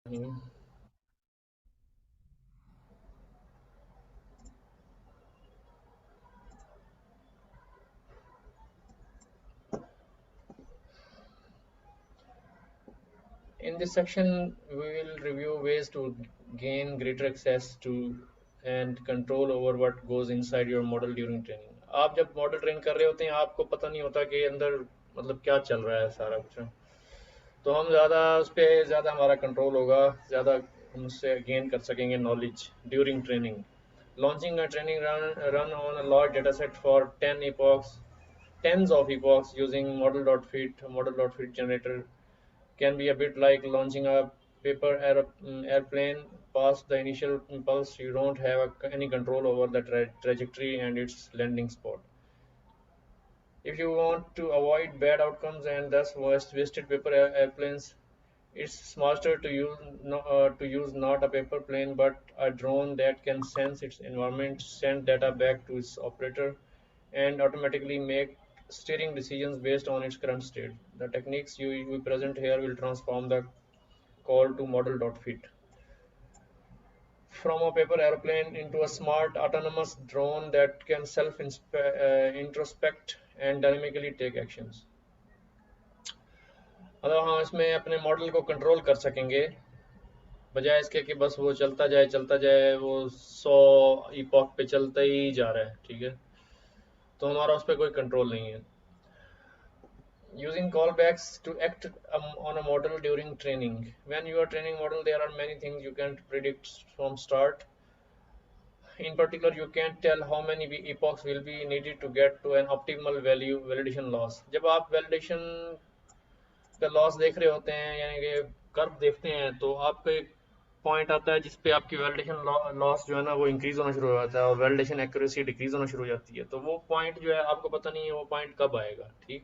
Mhm. In this section, we will review ways to gain greater access to and control over what goes inside your model during training. आप जब model train कर रहे होते हैं आपको पता नहीं होता कि अंदर मतलब क्या चल रहा है सारा कुछ, तो हम ज़्यादा उस पर ज़्यादा हमारा कंट्रोल होगा, ज़्यादा हम उससे गेन कर सकेंगे knowledge during training. Launching a training run on a large dataset for 10 epochs, tens of epochs using model.fit, model.fit generator can be a bit like launching a airplane past the initial impulse. You don't have any control over the trajectory and its landing spot. If you want to avoid bad outcomes and thus wasted paper airplanes, it's smarter to use not a paper plane but a drone that can sense its environment, send data back to its operator, and automatically make steering decisions based on its current state. The techniques we present here will transform the call to model.fit from a paper airplane into a smart autonomous drone that can introspect and dynamically take actions. मतलब हम इसमें अपने model को control कर सकेंगे बजाय इसके कि बस वो चलता जाए वो 100 इपॉक पे चलता ही जा रहा है, ठीक है, तो हमारा उस पर कोई कंट्रोल नहीं है. Using callbacks to act on a model during training. When you are training model, there are many things you can't predict from start. In particular, you can't tell how many epochs will be needed to get to an optimal value validation loss. जब आप validation का loss देख रहे होते हैं यानी कि curve देखते हैं तो आपको एक पॉइंट आता है जिस पे आपकी वैलिडेशन लॉस जो है ना वो इंक्रीज होना शुरू हो जाता है और वैलिडेशन एक्यूरेसी डिक्रीज होना शुरू हो जाती है, तो वो पॉइंट जो है आपको पता नहीं है वो पॉइंट कब आएगा, ठीक.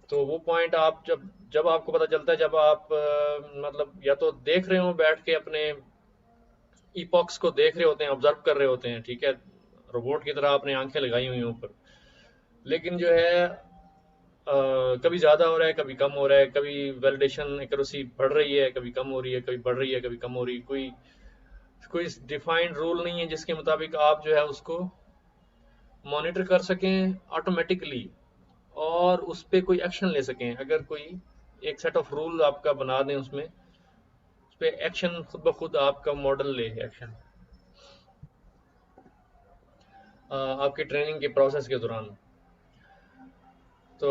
तो वो पॉइंट आप जब जब आपको पता चलता है जब आप मतलब या तो देख रहे हो बैठ के अपने इपॉक्स को देख रहे होते हैं, ऑब्जर्व कर रहे होते हैं, ठीक है, रोबोट की तरह आपने आंखें लगाई हुई हैं ऊपर, लेकिन जो है कभी ज़्यादा हो रहा है कभी कम हो रहा है, कभी वैलिडेशन एक्यूरेसी बढ़ रही है कभी कम हो रही है, कभी बढ़ रही है कभी कम हो रही है, कोई कोई डिफाइंड रूल नहीं है जिसके मुताबिक आप जो है उसको मॉनिटर कर सकें ऑटोमेटिकली और उस पर कोई एक्शन ले सकें. अगर कोई एक सेट ऑफ रूल आपका बना दें उसमें उस पर एक्शन खुद ब खुद आपका मॉडल ले एक्शन आपकी ट्रेनिंग के प्रोसेस के दौरान. तो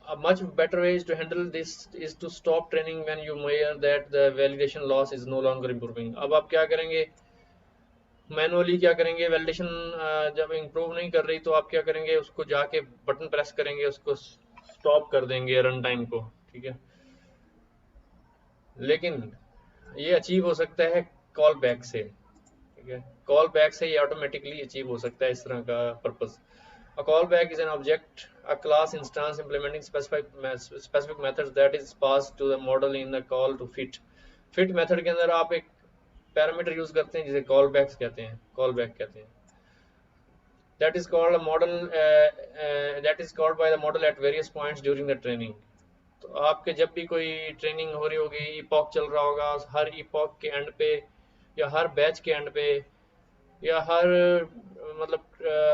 a much better way is to handle this is to stop training when you measure that the validation loss is no longer improving. अब आप क्या करेंगे, मैनुअली क्या करेंगे, वैलिडेशन जब इम्प्रूव नहीं कर रही तो आप क्या करेंगे, उसको जाके बटन प्रेस करेंगे, उसको स्टॉप कर देंगे रन टाइम को, ठीक है. लेकिन ये अचीव हो सकता है कॉल बैक से, ठीक है, कॉल बैक से ये ऑटोमेटिकली अचीव हो सकता है इस तरह का purpose. A callback is an object, a class instance implementing specific methods that is passed to the model in the call to fit. Fit method के अंदर आप एक पैरामीटर यूज करते हैं जिसे callbacks कहते हैं, callback कहते हैं. That is called a model. That is called by the model at various points during the training. तो आपके जब भी कोई ट्रेनिंग हो रही होगी, इपॉक चल रहा होगा, हर इपॉक के एंड पे या हर बैच के एंड पे या हर मतलब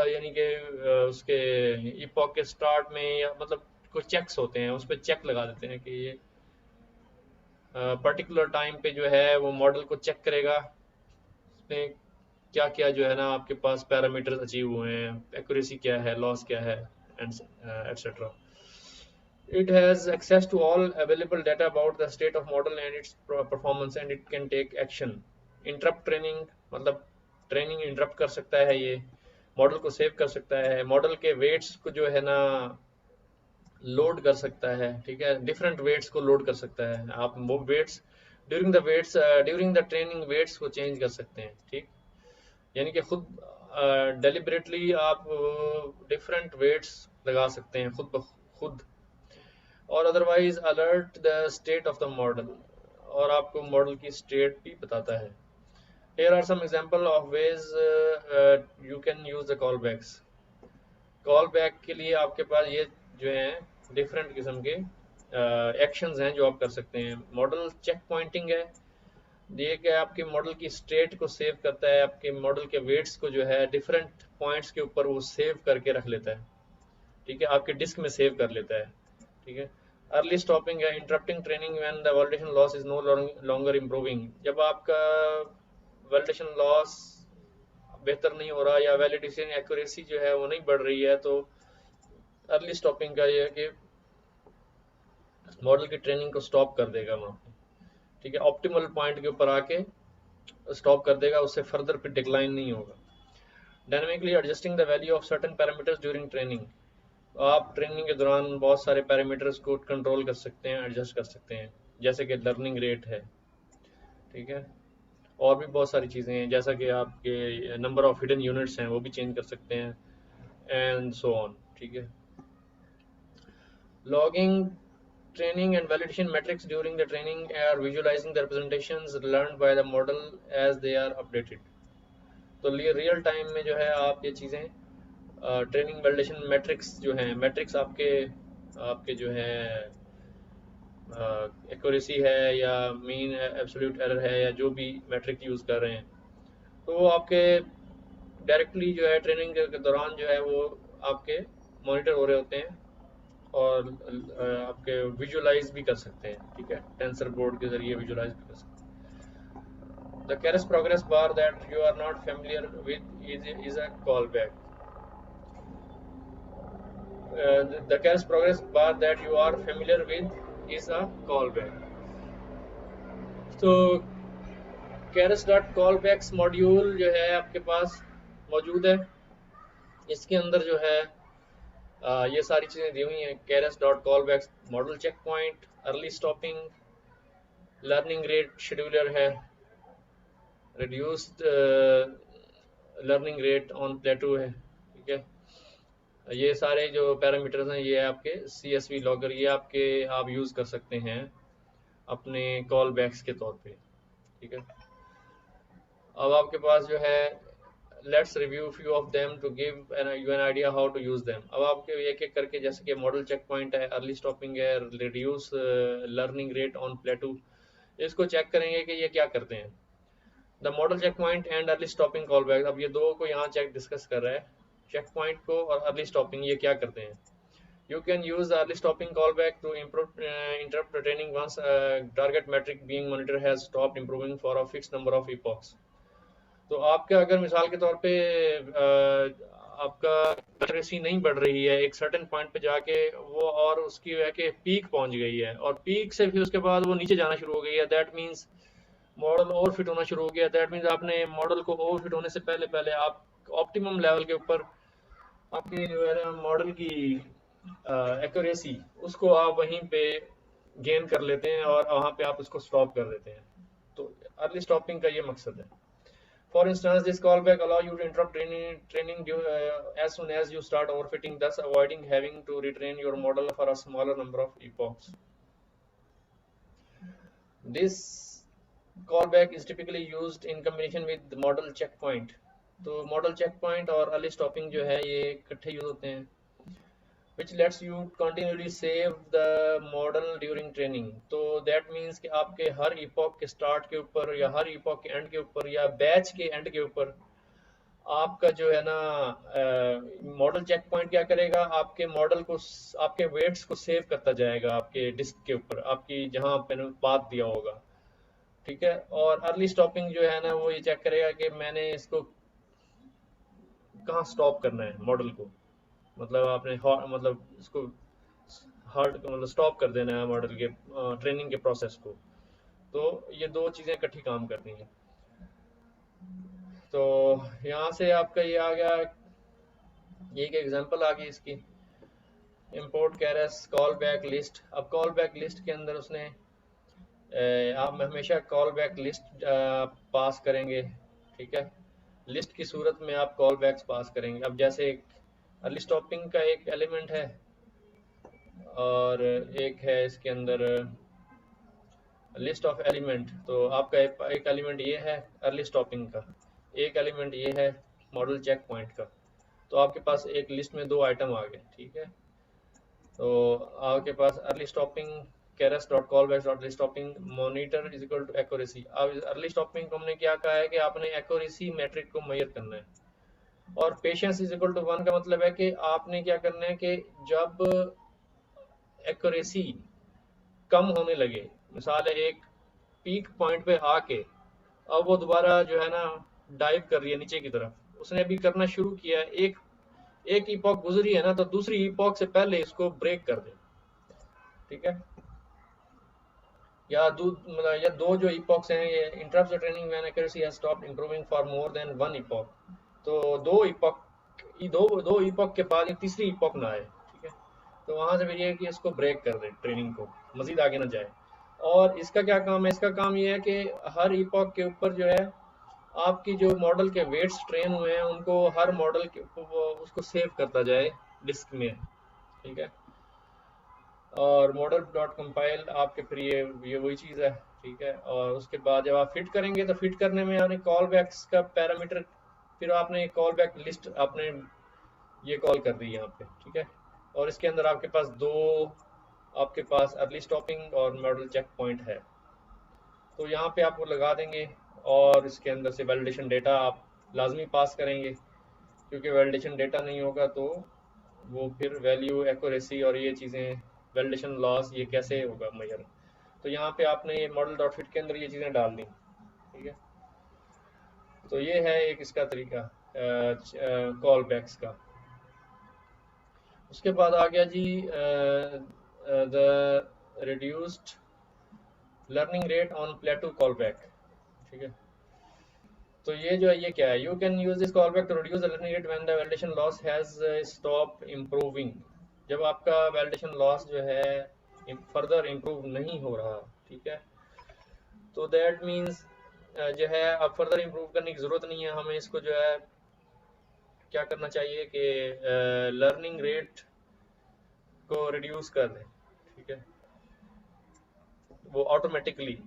यानी कि उसके इपॉक के स्टार्ट में या मतलब कुछ चेक्स होते हैं, उस पर चेक लगा देते हैं कि ये पर्टिकुलर टाइम पे जो है वो मॉडल को चेक करेगा उसमें क्या क्या जो है ना आपके पास पैरामीटर्स अचीव हुए हैं, एक्यूरेसी क्या है, लॉस क्या है, and etcetera. It has access to all available data about the state of model and its performance and it can take action. Interrupt training मतलब ट्रेनिंग इंटरप्ट कर सकता है, ये मॉडल को सेव कर सकता है, मॉडल के वेट्स को जो है ना लोड कर सकता है, ठीक है, डिफरेंट वेट्स को लोड कर सकता है. आप वो weights during the training weights को चेंज कर सकते हैं, ठीक, यानी कि खुद डेलिबरेटली आप डिफरेंट वेट्स लगा सकते हैं खुद ब खुद, और otherwise alert the state of the model और आपको मॉडल की स्टेट भी बताता है. Here are some example of ways you can use the callbacks. Callback के लिए आपके पास ये जो हैं डिफरेंट किस्म के एक्शंस हैं जो आप कर सकते हैं। मॉडल चेक पॉइंटिंग है, ये कि आपके मॉडल की स्टेट को सेव करता है, आपके मॉडल के वेट्स को जो है डिफरेंट पॉइंट्स के ऊपर वो सेव करके रख लेता है, ठीक है, आपके डिस्क में सेव कर लेता है, ठीक है। अर्ली स्टॉपिंग है, interrupting training when the validation loss is no longer improving. जब आपका वैलिडेशन लॉस बेहतर नहीं हो रहा या वैलिडेशन एक्यूरेसी जो है वो नहीं बढ़ रही है, तो अर्ली स्टॉपिंग का ये है कि मॉडल की ट्रेनिंग को स्टॉप कर देगा वहाँ पे, ठीक है, ऑप्टिमल पॉइंट के ऊपर आके स्टॉप कर देगा, उससे फर्दर फिर डिक्लाइन नहीं होगा। Dynamically adjusting the value of certain parameters during training. आप ट्रेनिंग के दौरान बहुत सारे पैरामीटर्स को कंट्रोल कर सकते हैं, एडजस्ट कर सकते हैं, जैसे कि लर्निंग रेट है, ठीक है, और भी बहुत सारी चीज़ें हैं, जैसा कि आपके नंबर ऑफ हिडन यूनिट्स हैं वो भी चेंज कर सकते हैं, एंड सो ऑन, ठीक है। Logging training and validation metrics during the training are visualizing the representations learned by the model as they are updated। तो रियल टाइम में जो है आप ये चीज़ें ट्रेनिंग वैलिडेशन मैट्रिक्स जो हैं, मैट्रिक्स आपके आपके जो है एक्यूरेसी है या मीन एब्सोल्यूट एरर है या जो भी मैट्रिक यूज़ कर रहे हैं, तो वो आपके डायरेक्टली जो है ट्रेनिंग के दौरान जो है वो आपके मॉनिटर हो रहे होते हैं और आपके विजुलाइज भी कर सकते हैं, ठीक है, टेंसर बोर्ड के जरिए विजुलाइज भी कर सकते हैं। The Keras progress bar that you are not familiar with is a callback. The Keras progress bar that you are familiar with is a callback. तो Keras dot callbacks module जो है आपके पास मौजूद है, इसके अंदर जो है ये सारी चीज़ें दी हुई हैं। Keras dot callbacks model check point, early stopping, learning rate scheduler है, reduced learning rate on plateau है, ठीक है। ये सारे जो पैरामीटर्स हैं ये आपके CSV लॉगर, ये आपके आप यूज़ कर सकते हैं अपने कॉल बैक्स के तौर पे, ठीक है। अब आपके पास जो है let's review few of them to give you an idea how to use them. अब आपके एक एक करके, जैसे कि मॉडल चेक पॉइंट है, अर्ली स्टॉपिंग है, reduce learning rate on plateau, इसको चेक करेंगे कि ये क्या करते हैं। The model check point and early stopping call back, अब ये दो को यहाँ चेक डिस्कस कर रहा है, चेक पॉइंट को और अर्ली स्टॉपिंग, ये क्या करते हैं। You can use early stopping call back to improve interrupt training once target metric being monitor has stopped improving for a fixed number of epochs. तो आपका अगर मिसाल के तौर पे आपका एक्यूरेसी नहीं बढ़ रही है एक सर्टेन पॉइंट पे जाके वो, और उसकी है कि पीक पहुंच गई है और पीक से फिर उसके बाद वो नीचे जाना शुरू हो गई है, that means model over fit होना शुरू हो गया। दैट मीन्स आपने मॉडल को ओवर फिट होने से पहले पहले आप ऑप्टिमम लेवल के ऊपर आपके जो है ना मॉडल की एक्यूरेसी उसको आप वहीं पे गेन कर लेते हैं और वहाँ पे आप उसको स्टॉप कर देते हैं। तो अर्ली स्टॉपिंग का ये मकसद है। For instance this callback allow you to interrupt training as soon as you start overfitting, thus avoiding having to retrain your model for a smaller number of epochs. This callback is typically used in combination with the model checkpoint। तो model check point और early stopping जो है ये इकट्ठे use होते हैं, which lets you continually save the model during training। तो that means कि आपके हर इपॉक के स्टार्ट के ऊपर या हर इपॉक के एंड के ऊपर या बैच के एंड के ऊपर आपका जो है ना मॉडल चेक पॉइंट क्या करेगा, आपके मॉडल को आपके वेट्स को सेव करता जाएगा आपके डिस्क के ऊपर, आपकी जहां आपने पाथ दिया होगा, ठीक है। और अर्ली स्टॉपिंग जो है ना वो ये चेक करेगा कि मैंने इसको कहाँ स्टॉप करना है मॉडल को, मतलब आपने मतलब इसको हार्ड मतलब स्टॉप कर देना है मॉडल के ट्रेनिंग के प्रोसेस को। तो ये दो चीज़ें इकट्ठी काम करती हैं। तो यहाँ से आपका ये आ गया, ये एक एग्जांपल आ गई इसकी, इंपोर्ट केरेस कॉल बैक लिस्ट। अब कॉल बैक लिस्ट के अंदर उसने आप हमेशा कॉल बैक लिस्ट पास करेंगे, ठीक है, लिस्ट की सूरत में आप कॉल बैक्स पास करेंगे। अब जैसे अर्ली स्टॉपिंग का एक एलिमेंट है और एक है इसके अंदर लिस्ट ऑफ एलिमेंट, तो आपका एक एलिमेंट ये है अर्ली स्टॉपिंग का, एक एलिमेंट ये है मॉडल चेक पॉइंट का, तो आपके पास एक लिस्ट में दो आइटम आ गए, ठीक है। तो आपके पास early stopping Keras dot callback dot stopping monitor is equal to accuracy. अब अर्ली स्टॉपिंग को हमने क्या कहा है कि आपने एक्यूरेसी मैट्रिक को मेजर करना है, और पेशेंस इज इक्वल टू 1 का मतलब है कि आपने क्या करना है कि जब एक्यूरेसी कम होने लगे, मिसाल है एक पीक पॉइंट पे आके अब वो दोबारा जो है ना डाइव कर रही है नीचे की तरफ, उसने अभी करना शुरू किया है, एक एक ईपॉक गुजरी है ना, तो दूसरी ईपॉक से पहले इसको ब्रेक कर दे, ठीक है। या मतलब या दो जो इपॉक्स हैं, ये interrupt the training when accuracy has stopped improving for more than one epoch. तो दो इपॉक, दो इपॉक के बाद ये तीसरी इपॉक ना आए, ठीक है। तो वहां से फिर ये है कि इसको ब्रेक कर दे, ट्रेनिंग को मजीद आगे ना जाए। और इसका क्या काम है, इसका काम ये है कि हर इपॉक के ऊपर जो है आपकी जो मॉडल के वेट्स ट्रेन हुए हैं उनको हर मॉडल के ऊपर वो उसको सेव करता जाए डिस्क में, ठीक है। और मॉडल डॉट कंपाइल आपके फिर ये वही चीज़ है, ठीक है। और उसके बाद जब आप फिट करेंगे तो फिट करने में आपने कॉल बैक्स का पैरामीटर, फिर आपने कॉल बैक लिस्ट आपने ये कॉल कर दी यहाँ पे, ठीक है। और इसके अंदर आपके पास दो, आपके पास अर्ली स्टॉपिंग और मॉडल चेक पॉइंट है, तो यहाँ पे आप वो लगा देंगे। और इसके अंदर से वैलिडेशन डेटा आप लाजमी पास करेंगे, क्योंकि वैलिडेशन डेटा नहीं होगा तो वो फिर वैल्यू एक्यूरेसी और ये चीज़ें वैलिडेशन लॉस ये कैसे होगा मेजर। तो यहाँ पे आपने ये मॉडल डॉट फिट के अंदर ये चीज़ें डाल दी, ठीक है। तो ये है एक इसका तरीका कॉल बैक्स का। उसके बाद आ गया जी the reduced learning rate on plateau callback, ठीक है। तो ये जो है ये क्या है, you can use this callback to reduce the learning rate when the validation loss has stop improving. जब आपका वैलिडेशन लॉस जो है फर्दर इम्प्रूव नहीं हो रहा, ठीक है, तो दैट मीन्स जो है अब फर्दर इम्प्रूव करने की ज़रूरत नहीं है, हमें इसको जो है क्या करना चाहिए कि लर्निंग रेट को रिड्यूस कर दें, ठीक है। वो ऑटोमेटिकली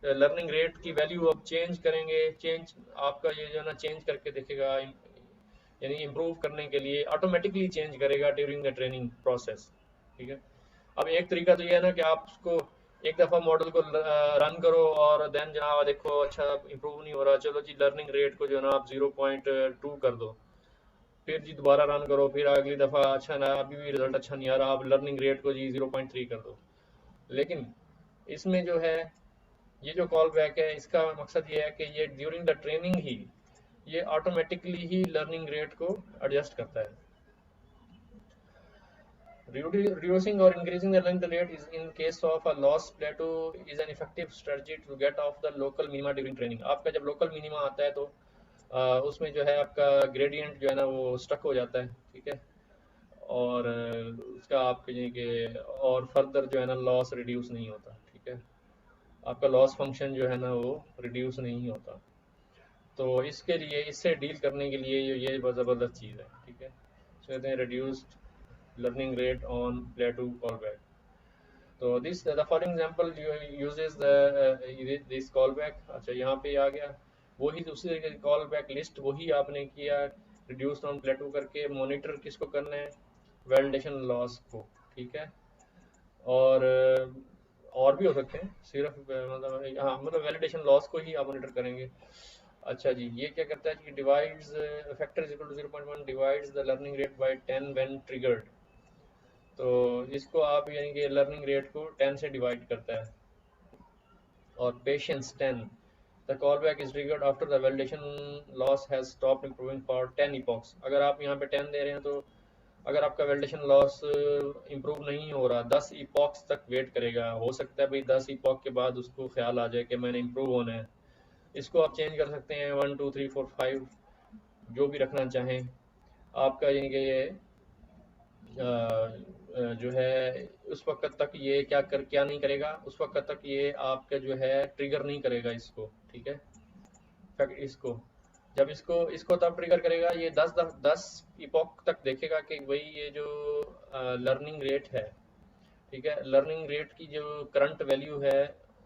लर्निंग रेट की वैल्यू अब चेंज करेंगे, चेंज आपका ये जो है ना चेंज करके देखेगा, यानी इम्प्रूव करने के लिए ऑटोमेटिकली चेंज करेगा ड्यूरिंग द ट्रेनिंग प्रोसेस, ठीक है। अब एक तरीका तो ये है ना कि आप उसको एक दफ़ा मॉडल को रन करो और देन जनाब देखो अच्छा इम्प्रूव नहीं हो रहा, चलो जी लर्निंग रेट को जो है ना आप 0.2 कर दो, फिर जी दोबारा रन करो, फिर अगली दफ़ा अच्छा ना अभी भी रिजल्ट अच्छा नहीं आ रहा, आप लर्निंग रेट को जी 0.3 कर दो। लेकिन इसमें जो है ये जो कॉल बैक है इसका मकसद ये है कि ये ड्यूरिंग द ट्रेनिंग ही ये ऑटोमेटिकली ही लर्निंग रेट को एडजस्ट करता है। Reducing or increasing the learning rate is in case of a loss plateau is an effective strategy to get off the local minima during training। आपका जब local minima आता है तो उसमें जो है आपका ग्रेडियंट जो है ना वो स्टक हो जाता है, ठीक है। और उसका आपके ये कि और फर्दर जो है ना लॉस रिड्यूस नहीं होता, ठीक है। आपका लॉस फंक्शन जो है ना वो रिड्यूस नहीं होता। तो इसके लिए इससे डील करने के लिए ये बहुत ज़बरदस्त चीज़ है, ठीक है। इसको कहते हैं reduced learning rate on plateau callback। तो this the following example uses the this callback. अच्छा यहाँ पे आ गया वही दूसरे कॉलबैक लिस्ट, वही आपने किया रिड्यूस ऑन प्लेटू करके। मॉनिटर किसको करना है, वैलिडेशन लॉस को, ठीक है। और भी हो सकते हैं, सिर्फ मतलब हाँ मतलब वैलिडेशन लॉस को ही आप मॉनिटर करेंगे। अच्छा जी ये क्या करता है कि divides factor is equal to 0.1 divides the learning rate by 10 when triggered. तो इसको आप यानी कि लर्निंग रेट को 10 से डिवाइड करता है। और patience 10, the call back is triggered after the validation loss has stopped improving for 10 epochs. अगर आप यहाँ पे 10 दे रहे हैं तो अगर आपका वैलिडेशन लॉस इंप्रूव नहीं हो रहा 10 इपॉक्स तक वेट करेगा। हो सकता है भाई 10 इपॉक के बाद उसको ख्याल आ जाए कि मैंने इंप्रूव होना है। इसको आप चेंज कर सकते हैं 1 2 3 4 5 जो भी रखना चाहें आपका, यानी कि ये जो है उस वक्त तक ये क्या नहीं करेगा, उस वक्त तक ये आपका जो है ट्रिगर नहीं करेगा इसको, ठीक है। फैक्ट इसको जब इसको इसको तब ट्रिगर करेगा ये 10 इपॉक तक देखेगा कि भाई ये जो लर्निंग रेट है, ठीक है, लर्निंग रेट की जो करंट वैल्यू है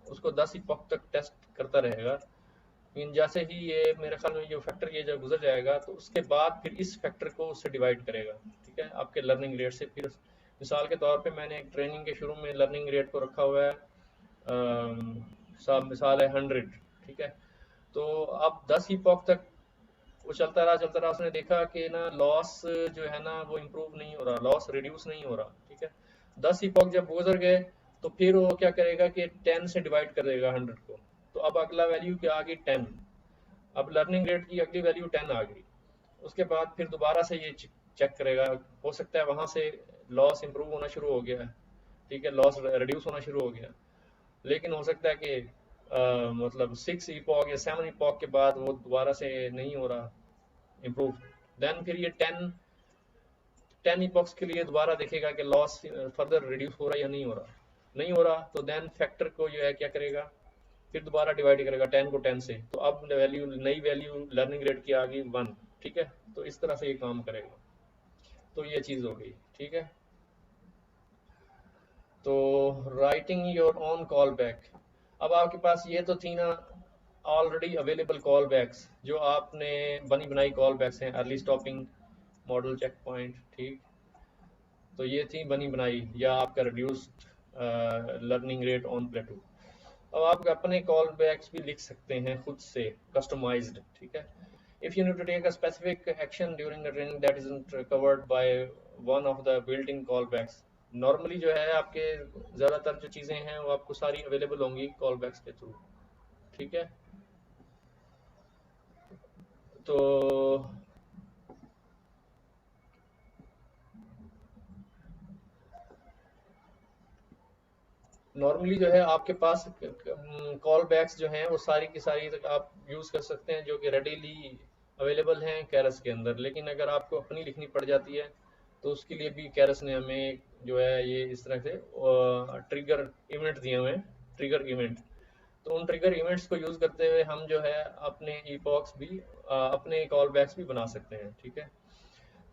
उसको 10 इपॉक तक टेस्ट करता रहेगा। लेकिन जैसे ही ये मेरे ख्याल में जो फैक्टर ये जब गुजर जाएगा तो उसके बाद फिर इस फैक्टर को उससे डिवाइड करेगा, ठीक है, आपके लर्निंग रेट से फिर मिसाल के तौर पे मैंने एक ट्रेनिंग के शुरू में लर्निंग रेट को रखा हुआ है, सब मिसाल है 100, ठीक है। तो अब 10 ईपॉक तक वो चलता रहा, उसने देखा कि ना लॉस जो है ना वो इम्प्रूव नहीं हो रहा, लॉस रिड्यूस नहीं हो रहा, ठीक है। 10 ईपॉक जब गुजर गए तो फिर वो क्या करेगा कि 10 से डिवाइड कर देगा 100 को। तो अब अगला वैल्यू क्या आ गई, 10। अब लर्निंग रेट की अगली वैल्यू 10 आ गई। उसके बाद फिर दोबारा से ये चेक करेगा, हो सकता है वहां से लॉस इंप्रूव होना शुरू हो गया है, ठीक है, लॉस रिड्यूस होना शुरू हो गया। लेकिन हो सकता है कि मतलब 6 ईपॉक या 7 ईपॉक के बाद वो दोबारा से नहीं हो रहा इम्प्रूव। देन फिर ये 10 ईपॉक्स के लिए दोबारा देखेगा कि लॉस फर्दर रिड्यूस हो रहा है या नहीं हो रहा। नहीं हो रहा तो देन फैक्टर को जो है क्या करेगा, फिर दोबारा डिवाइड करेगा 10 को 10 से। तो अब वैल्यू, नई वैल्यू लर्निंग रेट की आ गई 1, ठीक है। तो इस तरह से ये काम करेगा। तो ये चीज़ हो गई, ठीक है। तो writing your own call back. अब आपके पास ये तो थी ना ऑलरेडी अवेलेबल कॉल बैक्स, जो आपने बनी बनाई कॉल बैक्स हैं, early stopping, model check point, ठीक। तो ये थी बनी बनाई या आपका reduced learning rate on plateau. अब आप अपने कॉल बैक्स भी लिख सकते हैं खुद से, कस्टमाइज्ड, ठीक है। If you need to take a specific action during the training that isn't covered by one of the built in callbacks. Normally जो है आपके ज़्यादातर जो चीज़ें हैं वो आपको सारी अवेलेबल होंगी कॉल बैक्स के थ्रू, ठीक है। तो नॉर्मली जो है आपके पास कॉल बैक्स जो हैं वो सारी की सारी आप यूज़ कर सकते हैं, जो कि रेडीली अवेलेबल हैं कैरस के अंदर। लेकिन अगर आपको अपनी लिखनी पड़ जाती है तो उसके लिए भी कैरस ने हमें जो है ये इस तरह से ट्रिगर इवेंट दिए हुए हैं, ट्रिगर इवेंट। तो उन ट्रिगर इवेंट्स को यूज़ करते हुए हम जो है अपने ईपॉक्स भी अपने कॉल बैक्स भी बना सकते हैं, ठीक है।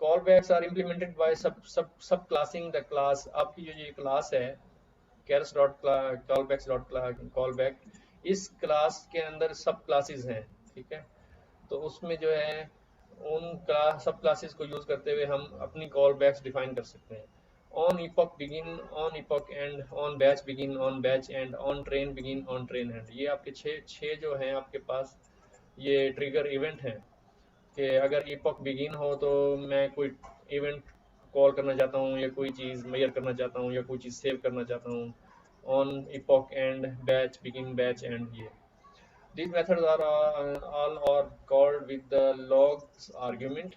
Callbacks are implemented by subclassing the class. आपकी जो ये क्लास है Keras dot callbacks dot callback, इस क्लास के अंदर सब क्लासेस हैं, ठीक है। तो उसमें जो है उन क्लास सब क्लासेस को यूज करते हुए हम अपनी कॉल बैक्स डिफाइन कर सकते हैं। On epoch begin, on epoch and, on batch begin, on batch and, on train begin, on train and. ये आपके छः जो हैं आपके पास ये ट्रिगर इवेंट हैं कि अगर इपॉक बिगिन हो तो मैं कोई इवेंट कॉल करना चाहता हूँ या कोई चीज़ मेजर करना चाहता हूँ या कोई चीज़ सेव करना चाहता हूँ। On epoch and, batch begin, batch and, ये these methods are all are called with the logs argument।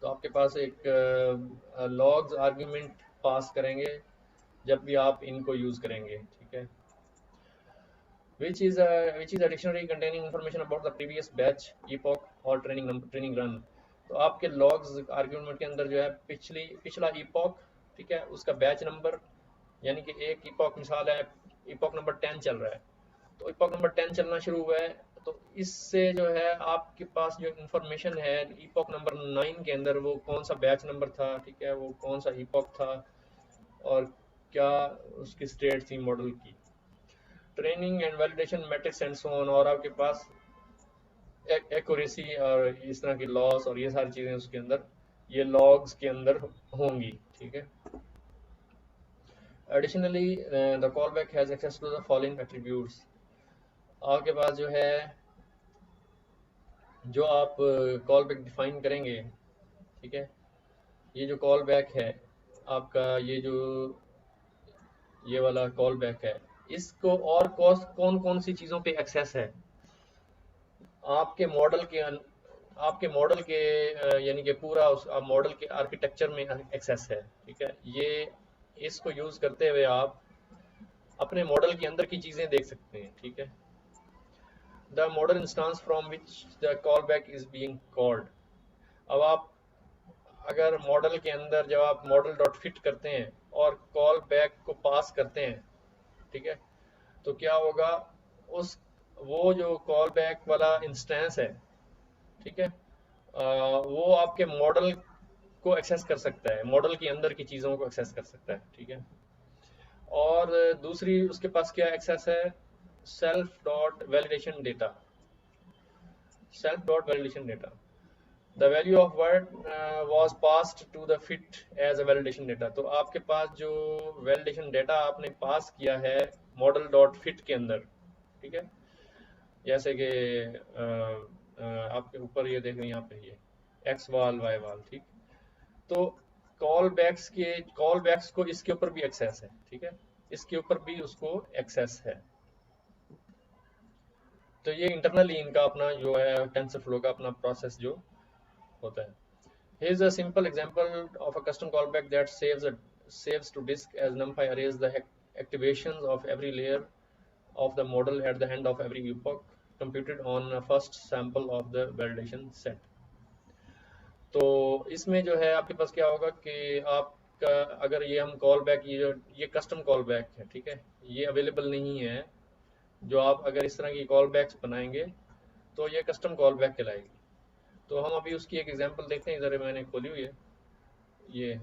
तो आपके पास एक logs argument पास करेंगे जब भी आप इनको यूज करेंगे, ठीक है। which is a dictionary containing information about the previous batch, epoch और training run। तो आपके logs argument के अंदर जो है पिछला epoch, ठीक है, उसका बैच नंबर, यानी कि एक epoch मिसाल है epoch नंबर 10 चल रहा है, तो इपॉक नंबर 10 चलना शुरू हुआ है। तो इससे जो है आपके पास जो इंफॉर्मेशन है इपॉक नंबर 9 के अंदर वो कौन सा बैच नंबर था, ठीक है, वो कौन सा इपॉक था और क्या उसकी स्टेट थी मॉडल की। Training and validation matrix and so on, और आपके पास एक्यूरेसी और इस तरह की लॉस और ये सारी चीज़ें उसके अंदर ये लॉग्स के अंदर होंगी, ठीक है। Additionally the callback has access to the following attributes. आपके पास जो है जो आप कॉल बैक डिफाइन करेंगे, ठीक है, ये जो कॉल बैक है आपका, ये जो ये वाला कॉल बैक है, इसको और कौन कौन सी चीज़ों पे एक्सेस है आपके मॉडल के आपके मॉडल के यानी कि पूरा उस मॉडल के आर्किटेक्चर में एक्सेस है, ठीक है। ये इसको यूज़ करते हुए आप अपने मॉडल के अंदर की चीज़ें देख सकते हैं, ठीक है। The model instance from which the call back is being called. अब आप अगर मॉडल के अंदर जब आप मॉडल डॉट फिट करते हैं और कॉल बैक को पास करते हैं, ठीक है, तो क्या होगा, उस वो जो कॉल बैक वाला इंस्टेंस है, ठीक है, वो आपके मॉडल को एक्सेस कर सकता है, मॉडल के अंदर की चीज़ों को एक्सेस कर सकता है, ठीक है। और दूसरी उसके पास क्या एक्सेस है, self dot validation data, self dot validation data. The value of word was passed to the fit as a validation data. तो आपके पास जो वैलिडेशन डेटा आपने पास किया है मॉडल डॉट फिट के अंदर, ठीक है, जैसे कि आपके ऊपर ये देखें, यहाँ पे ये एक्स वाल वाई वाल, ठीक। तो कॉल बैक्स को इसके ऊपर भी एक्सेस है, ठीक है, इसके ऊपर भी उसको एक्सेस है। तो ये इंटरनली इनका अपना जो है टेंसरफ्लो का अपना प्रोसेस जो होता है। Here's a simple example of a custom callback that saves to disk as NumPy arrays the activations of every layer of the model at the end of every epoch computed on a first sample of the validation set। तो इसमें जो है आपके पास क्या होगा कि आपका अगर ये हम कॉल बैक, ये कस्टम कॉल बैक है, ठीक है, ये अवेलेबल नहीं है। जो आप अगर इस तरह की कॉल बैक्स बनाएंगे तो ये कस्टम कॉल बैक कहलाएगी। तो हम अभी उसकी एक एग्जांपल देखते हैं, इधर मैंने खोली हुई है ये,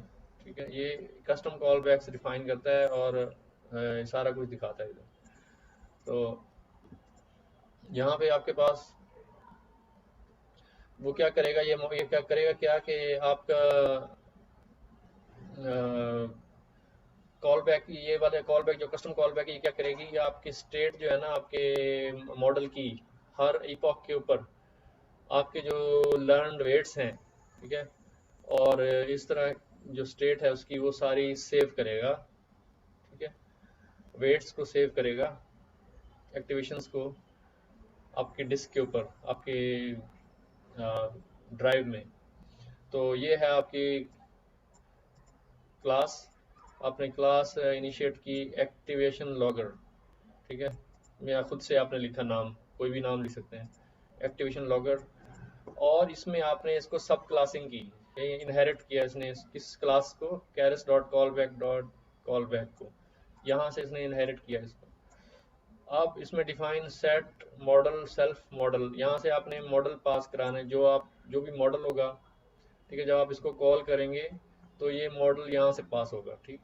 ठीक है, ये कस्टम कॉल बैक्स डिफाइन करता है और सारा कुछ दिखाता है इधर। तो यहाँ पे आपके पास वो क्या करेगा, ये क्या करेगा क्या कि आपका कॉल बैक, ये वाले कॉल बैक जो कस्टम कॉल बैक, ये क्या करेगी, ये आपकी स्टेट जो है ना आपके मॉडल की, हर इपॉक के ऊपर आपके जो लर्नड वेट्स हैं, ठीक है, और इस तरह जो स्टेट है उसकी वो सारी सेव करेगा, ठीक है, वेट्स को सेव करेगा, एक्टिवेशंस को आपके डिस्क के ऊपर, आपके ड्राइव में। तो ये है आपकी क्लास, आपने क्लास इनिशिएट की एक्टिवेशन लॉगर, ठीक है, या खुद से आपने लिखा नाम, कोई भी नाम लिख सकते हैं, एक्टिवेशन लॉगर। और इसमें आपने इसको सब क्लासिंग की, इनहेरिट किया इसने इस क्लास को, कैरस डॉट कॉल बैक को, यहाँ से इसने इनहेरिट किया इसको। अब इसमें define set model self model, यहाँ से आपने मॉडल पास कराना है, जो भी मॉडल होगा, ठीक है, जब आप इसको कॉल करेंगे तो ये मॉडल यहाँ से पास होगा, ठीक।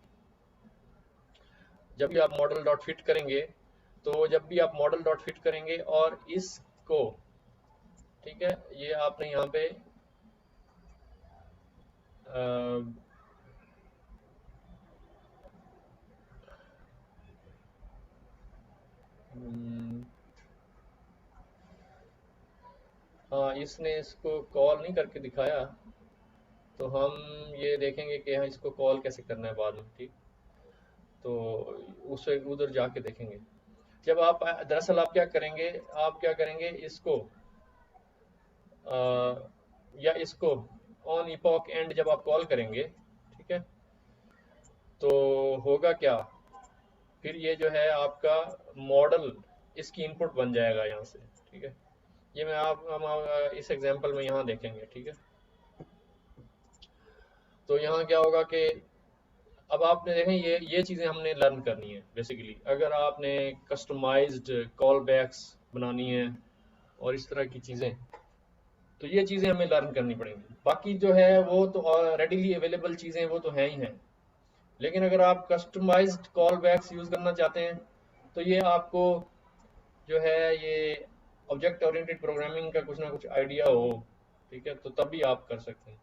जब भी आप मॉडल डॉट फिट करेंगे, तो जब भी आप मॉडल डॉट फिट करेंगे और इसको, ठीक है, ये आपने यहाँ पे हाँ, इसने इसको कॉल नहीं करके दिखाया, तो हम ये देखेंगे कि हाँ इसको कॉल कैसे करना है बाद में, ठीक। तो उसे उधर जाके देखेंगे। जब आप दरअसल आप क्या करेंगे, इसको या इसको ऑन इपॉक एंड जब आप कॉल करेंगे, ठीक है, तो होगा क्या, फिर ये जो है आपका मॉडल इसकी इनपुट बन जाएगा यहाँ से, ठीक है। ये हम इस एग्जांपल में यहाँ देखेंगे, ठीक है। तो यहाँ क्या होगा कि अब आपने देखें ये चीज़ें हमने लर्न करनी है बेसिकली, अगर आपने कस्टमाइज्ड कॉल बैक्स बनानी है और इस तरह की चीज़ें, तो ये चीज़ें हमें लर्न करनी पड़ेंगी। बाकी जो है वो तो रेडीली अवेलेबल चीज़ें वो तो हैं ही हैं, लेकिन अगर आप कस्टमाइज्ड कॉल बैक्स यूज़ करना चाहते हैं तो ये आपको जो है ये ऑब्जेक्ट ओरिएंटेड प्रोग्रामिंग का कुछ ना कुछ आइडिया हो, ठीक है, तो तभी आप कर सकते हैं,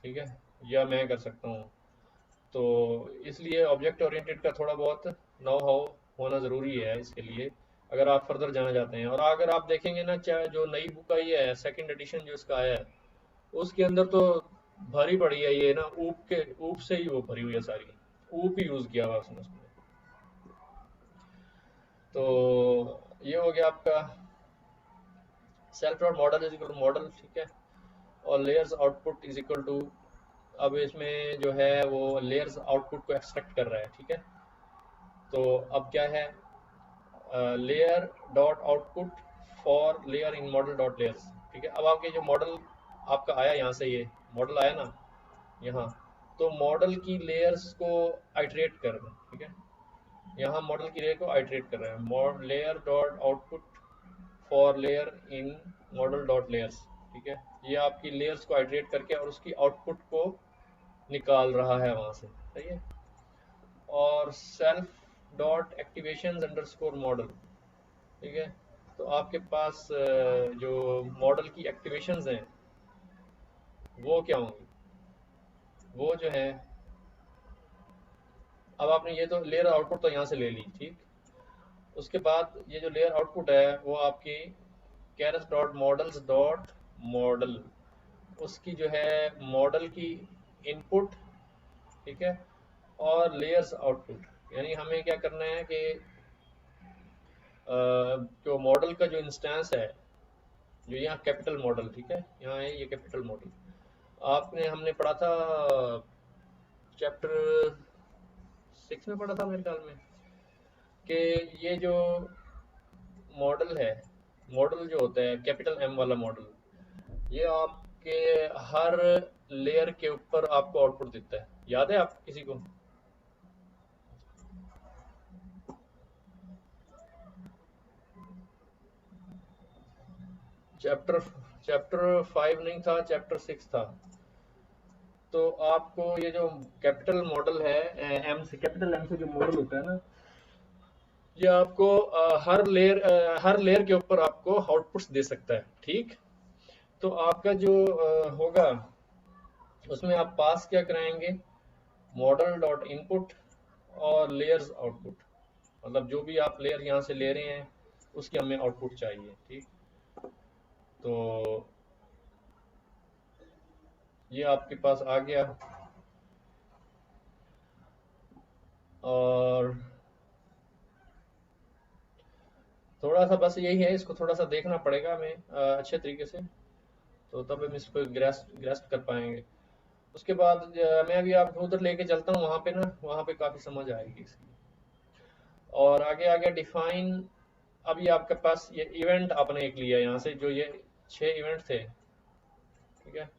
ठीक है, या मैं कर सकता हूँ। तो इसलिए ऑब्जेक्ट ओरिएंटेड का थोड़ा बहुत नो हाउ होना ज़रूरी है इसके लिए, अगर आप फर्दर जाना चाहते हैं। और अगर आप देखेंगे ना, चाहे जो नई बुक आई है, सेकंड एडिशन जो इसका आया है, उसके अंदर तो भरी पड़ी है ये ना, ऊप से ही वो भरी हुई है सारी, ऊप ही यूज़ किया हुआ उसने उसमें। तो ये हो गया आपका self dot model is equal to model, ठीक है, और layers output is equal to, अब इसमें जो है वो लेयर्स आउटपुट को एक्सट्रैक्ट कर रहा है, ठीक है। तो अब क्या है, layer dot output for layer in model dot layers, ठीक है। अब आपके जो मॉडल आपका आया यहाँ से, ये मॉडल आया ना यहाँ, तो मॉडल की लेयर्स को आइट्रेट कर रहे हैं, ठीक है, यहाँ मॉडल की लेयर को आइट्रेट कर रहे हैं, layer dot output for layer in model dot layers, ठीक है, ये आपकी लेयर्स को आइट्रेट करके और उसकी आउटपुट को निकाल रहा है वहाँ से, सही है। और self dot activation underscore model, ठीक है, तो आपके पास जो मॉडल की एक्टिवेशंस हैं, वो क्या होंगी, वो जो है, अब आपने ये तो लेयर आउटपुट तो यहाँ से ले ली, ठीक। उसके बाद ये जो लेयर आउटपुट है वो आपकी Cyrus dot models dot model, उसकी जो है मॉडल की इनपुट, ठीक है, और लेयर्स आउटपुट। यानी हमें क्या करना है कि जो मॉडल का जो इंस्टेंस है, जो यहाँ कैपिटल मॉडल, ठीक है, यहाँ है ये कैपिटल मॉडल, आपने हमने पढ़ा था चैप्टर 6 में पढ़ा था मेरे ख्याल में, कि ये जो मॉडल है, मॉडल जो होता है कैपिटल एम वाला मॉडल, ये आपके हर लेयर के ऊपर आपको आउटपुट देता है। याद है आप किसी को? चैप्टर चैप्टर 5 नहीं था, चैप्टर 6 था। तो आपको ये जो कैपिटल मॉडल है, एम से, कैपिटल एम से जो मॉडल होता है ना, ये आपको हर लेयर के ऊपर आपको आउटपुट्स दे सकता है, ठीक। तो आपका जो होगा, उसमें आप पास क्या कराएंगे, मॉडल डॉट इनपुट और लेयर्स आउटपुट, मतलब जो भी आप लेयर यहाँ से ले रहे हैं उसकी हमें आउटपुट चाहिए, ठीक। तो ये आपके पास आ गया, और थोड़ा सा बस यही है, इसको थोड़ा सा देखना पड़ेगा हमें अच्छे तरीके से, तो तब हम इसको ग्रेस्प कर पाएंगे। उसके बाद मैं अभी आपको उधर लेके चलता हूँ, वहाँ पे ना, वहाँ पे काफ़ी समझ आएगी इसकी। और आगे आगे डिफाइन, अभी आपके पास ये इवेंट आपने एक लिया यहाँ से, जो ये 6 इवेंट थे, ठीक है,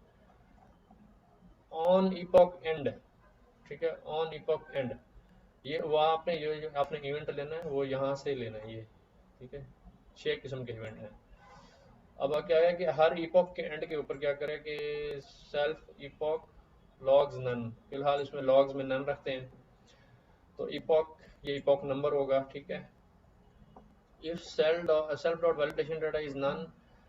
ऑन इपॉक एंड, ठीक है, ऑन इपॉक एंड, ये वहाँ आपने जो आपने इवेंट लेना है वो यहाँ से लेना है ये, ठीक है। 6 किस्म के इवेंट हैं। अब क्या है कि हर इपॉक के एंड के ऊपर क्या करें कि सेल्फ इपॉक लॉग्स नन, फिलहाल इसमें लॉग्स में नन रखते हैं, तो इपॉक, ये इपॉक नंबर होगा, ठीक है। If self dot validation data is none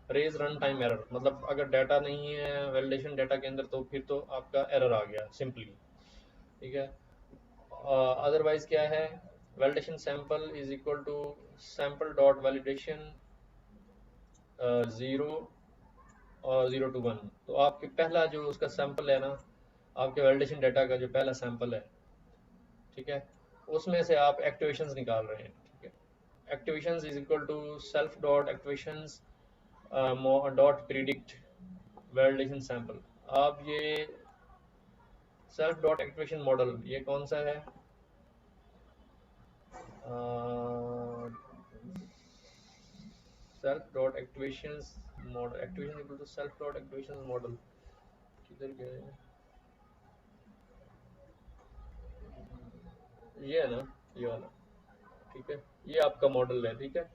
raise run time error, मतलब अगर डाटा नहीं है वैलिडेशन डाटा के अंदर तो फिर तो आपका एरर आ गया सिंपली, ठीक है। अदरवाइज क्या है, validation sample is equal to sample dot validation 0 और 0 to 1, तो आपके पहला जो उसका सैंपल है ना, आपके वैलिडेशन डाटा का जो पहला सैंपल है, ठीक है, उसमें से आप एक्टिवेशंस निकाल रहे हैं, ठीक है। Activations is equal to self dot activations dot predict validation sample. अब ये सेल्फ डॉट एक्टिवेशन मॉडल ये कौन सा है, self dot activations model, activation equal to self dot activation model, किधर गया है, ये है ना, ये वाला, ठीक है, ये आपका मॉडल है, ठीक है।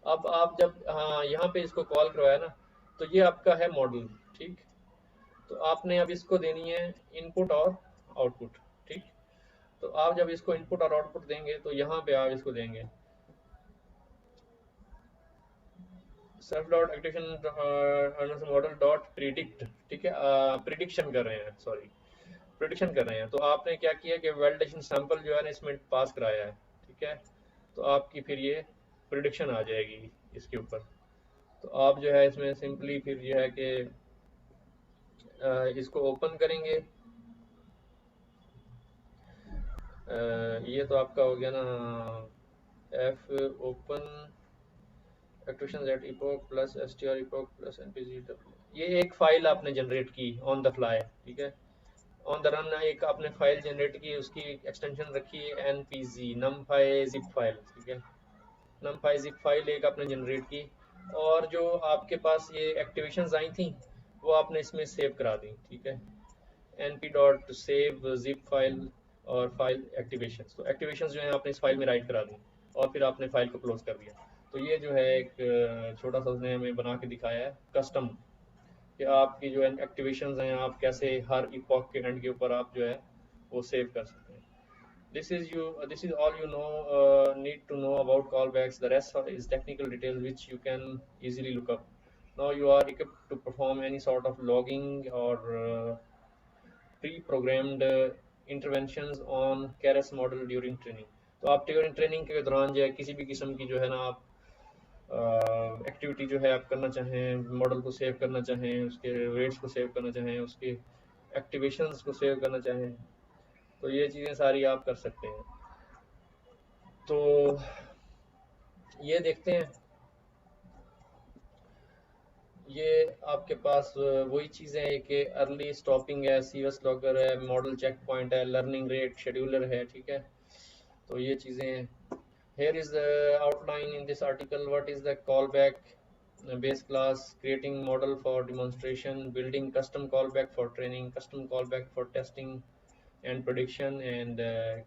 अब आप जब हाँ यहाँ पे इसको कॉल करवाया ना, तो ये आपका है मॉडल, ठीक। तो आपने अब इसको देनी है इनपुट और आउटपुट, ठीक। तो आप जब इसको इनपुट और आउटपुट देंगे तो यहाँ पे आप इसको देंगे self dot activation model dot predict, ठीक है, प्रिडिक्शन कर रहे हैं, सॉरी, प्रिडिक्शन कर रहे हैं। तो आपने क्या किया कि वैलिडेशन सैंपल जो है ना इसमें पास कराया है, ठीक है। तो आपकी फिर ये प्रिडिक्शन आ जाएगी इसके ऊपर। तो आप जो है इसमें सिंपली फिर ये है कि इसको ओपन करेंगे, ये तो आपका हो गया ना, F open activation jet epoch plus S T R epoch plus NPG, ये एक फाइल आपने जनरेट की ऑन द फ्लाई, ठीक है, ऑन द रन एक आपने फाइल जनरेट की, उसकी एक्सटेंशन रखी है एनपीजी नमफाई जिप फाइल, ठीक है, नमफाई जिप फाइल एक आपने जनरेट की, और जो आपके पास ये एक्टिवेशंस आई थी वो आपने इसमें सेव करा दी, ठीक है, np dot save zip file और फाइल एक्टिवेशंस, तो एक्टिवेशंस जो है आपने इस फाइल में राइट करा दी और फिर आपने फाइल को क्लोज कर दिया। तो ये जो है एक छोटा सा उसने हमें बना के दिखाया है कस्टम, कि आपकी जो एक्टिवेशंस हैं आप कैसे हर इपॉक के एंड के ऊपर आप जो है वो सेव कर सकते हैं। This is all you know need to know about callbacks. The rest is technical details which you can easily look up. Now you are equipped to perform any sort of logging or pre-programmed interventions on Keras model during training. तो आप training के दौरान जो है किसी भी किस्म की जो है ना आप एक्टिविटी जो है आप करना चाहें, मॉडल को सेव करना चाहें, उसके वेट्स को सेव करना चाहें, उसके एक्टिवेशंस को सेव करना चाहें, तो ये चीज़ें सारी आप कर सकते हैं। तो ये देखते हैं, ये आपके पास वही चीज़ें हैं कि अर्ली स्टॉपिंग है, सीएस लॉगर है, मॉडल चेक पॉइंट है, लर्निंग रेट शेड्यूलर है, ठीक है। तो ये चीज़ें हैं। Here is the outline in this article. What is the callback base class, creating model for demonstration, building custom callback for training, custom callback for testing and prediction, and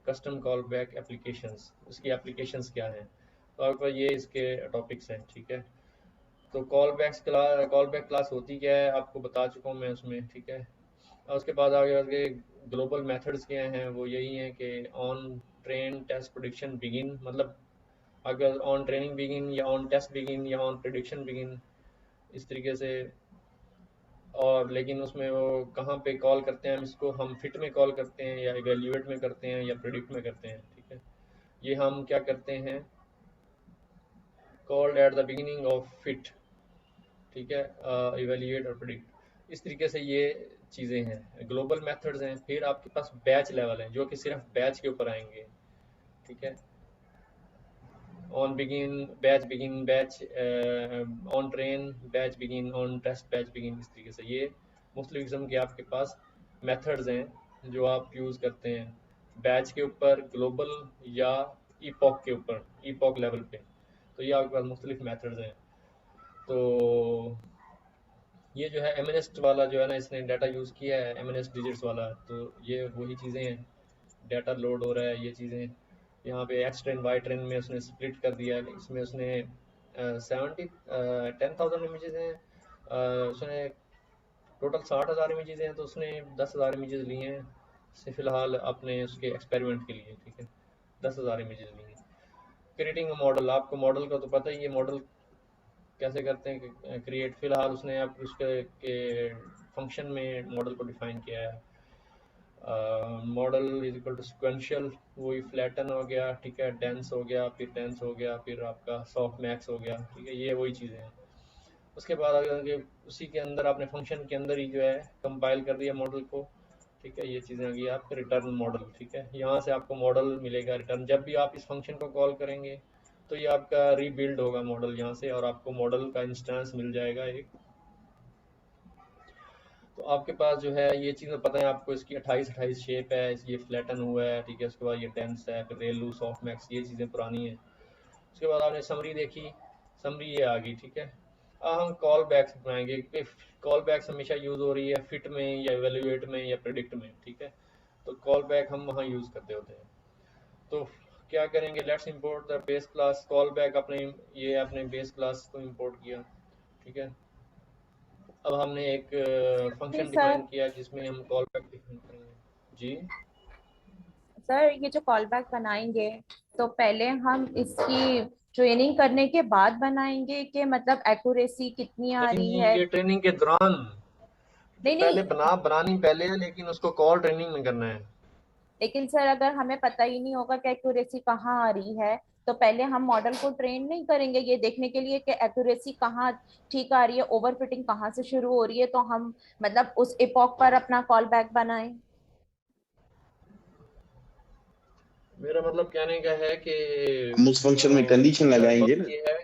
custom callback applications. उसकी applications क्या हैं? तो आपका ये इसके topics हैं, ठीक है। तो कॉलबैक क्लास होती क्या है आपको बता चुका हूँ मैं उसमें, ठीक है। और उसके बाद आगे आगे ग्लोबल मेथड्स क्या हैं, वो यही हैं कि on train test prediction begin, मतलब अगर ऑन ट्रेनिंग बिगिन या ऑन टेस्ट बिगिन या ऑन प्रेडिक्शन बिगिन, इस तरीके से। और लेकिन उसमें वो कहाँ पे कॉल करते हैं, हम इसको हम फिट में कॉल करते हैं या इवेल्यूएट में करते हैं या प्रेडिक्ट में करते हैं, ठीक है। ये हम क्या करते हैं, called at the beginning of fit, ठीक है, इवेल्यूएट और प्रेडिक्ट, इस तरीके से ये चीज़ें हैं, ग्लोबल मेथड्स हैं। फिर आपके पास बैच लेवल है जो कि सिर्फ बैच के ऊपर आएंगे, ठीक है। On begin batch, on train batch begin, on test batch begin, इस तरीके से ये मुख्तलिफ किस्म के आपके पास मेथड्स हैं जो आप यूज़ करते हैं बैच के ऊपर, ग्लोबल या ईपॉक के ऊपर, ईपॉक लेवल पे। तो ये आपके पास मुख्तलिफ मेथड्स हैं। तो ये जो है एमएनएस वाला जो है ना, इसने डाटा यूज़ किया है एमएनएस डिजिट्स वाला, तो ये वही चीज़ें हैं, डाटा लोड हो रहा है, ये चीज़ें यहाँ पे एक्स ट्रेन वाई ट्रेन में उसने स्प्लिट कर दिया है। इसमें उसने 10,000 इमेजेस हैं, उसने टोटल 60,000 इमेजेस हैं, तो उसने 10,000 इमेजेस लिए हैं से फ़िलहाल अपने उसके एक्सपेरिमेंट के लिए, ठीक है। 10,000 इमेजेस लिए हैं। क्रिएटिंग मॉडल, आपको मॉडल का तो पता ही है, मॉडल कैसे करते हैं क्रिएट। फिलहाल उसने अब उसके के फंक्शन में मॉडल को डिफाइन किया है। Model is equal to sequential, वही फ्लैटन हो गया, ठीक है, डेंस हो गया, फिर डेंस हो गया, फिर आपका सॉफ्ट मैक्स हो गया, ठीक है, ये वही चीज़ें हैं। उसके बाद अगर उसी के अंदर आपने फंक्शन के अंदर ही जो है कंपाइल कर दिया मॉडल को, ठीक है। ये चीज़ें आ गई आपके रिटर्न मॉडल, ठीक है। यहाँ से आपको मॉडल मिलेगा रिटर्न, जब भी आप इस फंक्शन को कॉल करेंगे तो ये आपका रीबिल्ड होगा मॉडल यहाँ से, और आपको मॉडल का इंस्टेंस मिल जाएगा एक। तो आपके पास जो है ये चीज़ें पता है आपको, इसकी 28 शेप है, ये फ्लैटन हुआ है, ठीक है। उसके बाद ये डेंस है, फिर रेलू, सॉफ्ट मैक्स, ये चीज़ें पुरानी है। उसके बाद आपने समरी देखी, समरी ये आ गई, ठीक है। अब हम कॉल बैक्स बनाएंगे कि कॉल बैक्स हमेशा यूज़ हो रही है फिट में या एवेल्यूएट में या प्रेडिक्ट में, ठीक है। तो कॉल बैक हम वहाँ यूज़ करते होते हैं। तो क्या करेंगे, let's import the base class call back, अपने ये अपने बेस क्लास को इंपोर्ट किया, ठीक है। अब हमने एक जी फंक्शन सर। डिफाइन किया जिसमें हम कॉल बैक डिफाइन करेंगे जी। सर ये जो कॉल बैक बनाएंगे तो पहले हम इसकी ट्रेनिंग करने के बाद बनाएंगे कि मतलब एक्यूरेसी कितनी आ नहीं रही नहीं, है? ये ट्रेनिंग के दौरान, तो नहीं पहले नहीं, बनानी पहले है, लेकिन उसको कॉल ट्रेनिंग में करना है। लेकिन सर अगर हमें पता ही नहीं होगा कि एक्यूरेसी कहाँ आ रही है तो पहले हम मॉडल को ट्रेन नहीं करेंगे ये देखने के लिए कि एक्यूरेसी कहाँ ठीक आ रही है, ओवरफिटिंग कहाँ से शुरू हो रही है, तो हम मतलब उस इपॉक पर अपना कॉल बैक बनाएं। मेरा मतलब कहने का है कि हम उस फंक्शन में कंडीशन इसका लगाएंगे ना। वक्त ये है,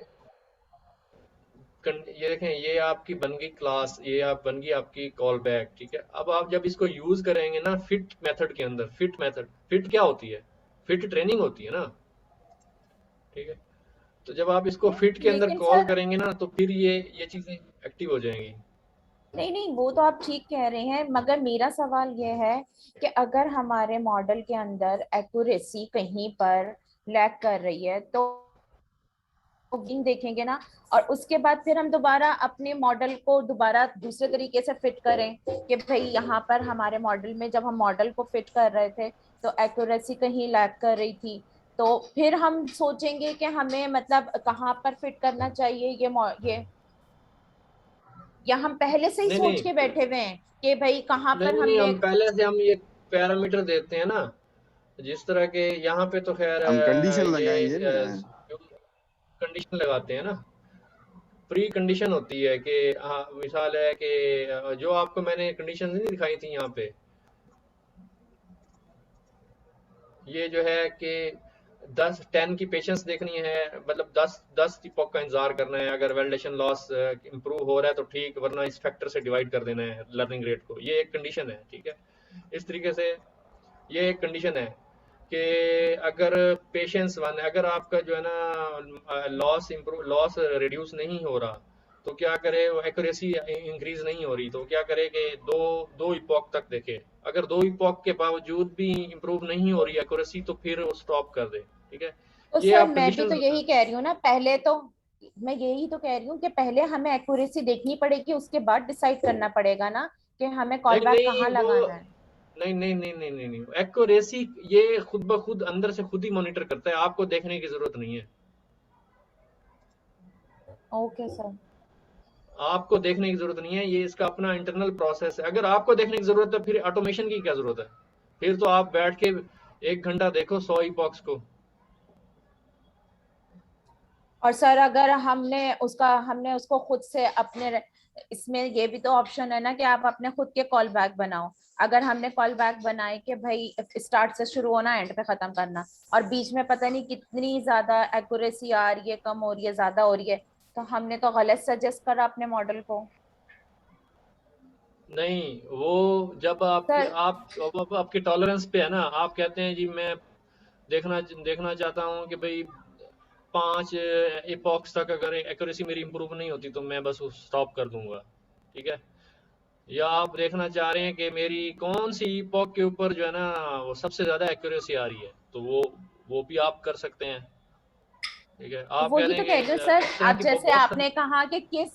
ये देखें, ये आपकी बन गई क्लास, ये आप बन गई आपकी कॉल बैक, ठीक है। अब आप जब इसको यूज करेंगे ना फिट मेथड के अंदर, फिट मेथड, फिट क्या होती है, फिट ट्रेनिंग होती है ना, ठीक है। तो जब आप इसको फिट के अंदर लेकिन कॉल सर, करेंगे ना तो फिर ये चीजें एक्टिव हो जाएंगी। नहीं नहीं, वो तो आप ठीक कह रहे हैं, मगर मेरा सवाल ये है कि अगर हमारे मॉडल के अंदर एक्यूरेसी कहीं पर लैग कर रही है तो विंग देखेंगे ना, और उसके बाद फिर हम दोबारा अपने मॉडल को दोबारा दूसरे तरीके से फिट करें कि भाई यहाँ पर हमारे मॉडल में जब हम मॉडल को फिट कर रहे थे तो एक्यूरेसी कहीं लैग कर रही थी, तो फिर हम सोचेंगे कि हमें मतलब कहाँ पर फिट करना चाहिए ये या हम पहले से ही नहीं सोच नहीं के बैठे हुए हैं कि भाई कहाँ पर नहीं नहीं, हमने हम पहले से हम ये पैरामीटर देते हैं ना, जिस तरह के यहाँ पे तो खैर हम कंडीशन लगाएंगे ये ना। कंडीशन लगाते हैं ना, प्री कंडीशन होती है कि हाँ मिसाल है कि जो आपको मैंने कंडीशन नहीं दिखाई थी यहाँ पे, ये जो है कि 10 की पेशेंस देखनी है, मतलब 10 इपॉक का इंतजार करना है, अगर वैलिडेशन लॉस इंप्रूव हो रहा है तो ठीक, वरना इस फैक्टर से डिवाइड कर देना है लर्निंग रेट को। ये एक कंडीशन है, ठीक है। इस तरीके से ये एक कंडीशन है कि अगर पेशेंस वन, अगर आपका जो है ना लॉस इम्प्रूव, लॉस रिड्यूस नहीं हो रहा तो क्या करे, वो एक्यूरेसी इंक्रीज नहीं हो रही तो क्या करे कि दो दो इपॉक तक देखे। अगर दो इपॉक के बावजूद भी इम्प्रूव नहीं हो रही एक्यूरेसी तो फिर वो स्टॉप कर दे, ठीक है। तो ये सर आप मैं भी तो कंडीशन, यही कह रही हूँ ना, पहले तो मैं यही तो कह रही हूँ कि पहले हमें एक्यूरेसी देखनी पड़ेगी, उसके बाद डिसाइड करना पड़ेगा ना कि हमें कॉल नहीं बैक नहीं कहाँ वो लगाना है। नहीं नहीं नहीं नहीं नहीं नहीं, एक्यूरेसी ये खुद ब खुद अंदर से खुद ही मॉनिटर करता है, आपको देखने की जरूरत नहीं है। Okay sir. आपको देखने की जरूरत नहीं है, ये इसका अपना इंटरनल प्रोसेस है। अगर आपको देखने की जरूरत है फिर ऑटोमेशन की क्या जरूरत है, फिर तो आप बैठ के 1 घंटा देखो 100 बॉक्स को। और सर अगर हमने उसको खुद से अपने, इसमें ये भी तो ऑप्शन है ना कि आप अपने खुद के कॉल बैक बनाओ। अगर हमने कॉल बैक बनाए कि भाई स्टार्ट से शुरू होना, एंड पे खत्म करना, और बीच में पता नहीं कितनी ज्यादा एक्यूरेसी आ रही है, कम हो रही है, ज्यादा हो रही है, तो हमने तो गलत सजेस्ट करा अपने मॉडल को। नहीं, वो जब आपकी सर अब आपकी टॉलरेंस पे है ना, आप कहते हैं जी मैं देखना देखना चाहता हूँ कि भाई 5 एपॉक्स तक अगर एक्यूरेसी मेरी इंप्रूव नहीं होती तो मैं बस स्टॉप कर दूंगा, ठीक है। या आप देखना चाह रहे हैं कि मेरी कौन सी इपॉक के ऊपर जो है ना वो सबसे ज्यादा एक्यूरेसी आ रही है, तो वो भी आप कर सकते हैं, ठीक है। आप कह वही तो देंगे कह रही हूँ सर, इस तरह अब की जैसे बहुत सारी। आपने कहा कि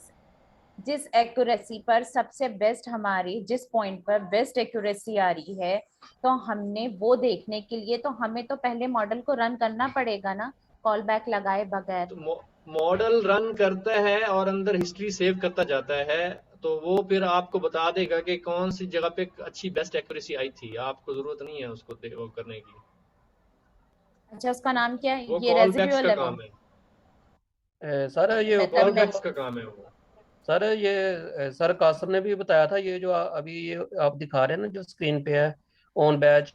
जिस एक्यूरेसी पर सबसे बेस्ट, हमारी जिस पॉइंट पर बेस्ट एक्यूरेसी आ रही है, तो हमने वो देखने के लिए तो हमें तो पहले मॉडल को रन करना पड़ेगा ना, कॉल बैक लगाए बगैर। तो मॉडल रन करता है और अंदर हिस्ट्री सेव करता जाता है, तो वो फिर आपको बता देगा कि कौन सी जगह पे अच्छी बेस्ट एक्यूरेसी आई थी। आपको जरूरत नहीं है उसको वो करने की, अच्छा, उसका नाम क्या है? वो ये कॉल बैक्स रेजिड्यूअल का है वो? काम है। सर ये मैं कॉल तब मैं बैक्स का काम है वो। सर ये सर कासर ने भी बताया था, ये जो अभी ये आप दिखा रहे हैं ना जो स्क्रीन पे है, ऑन बैच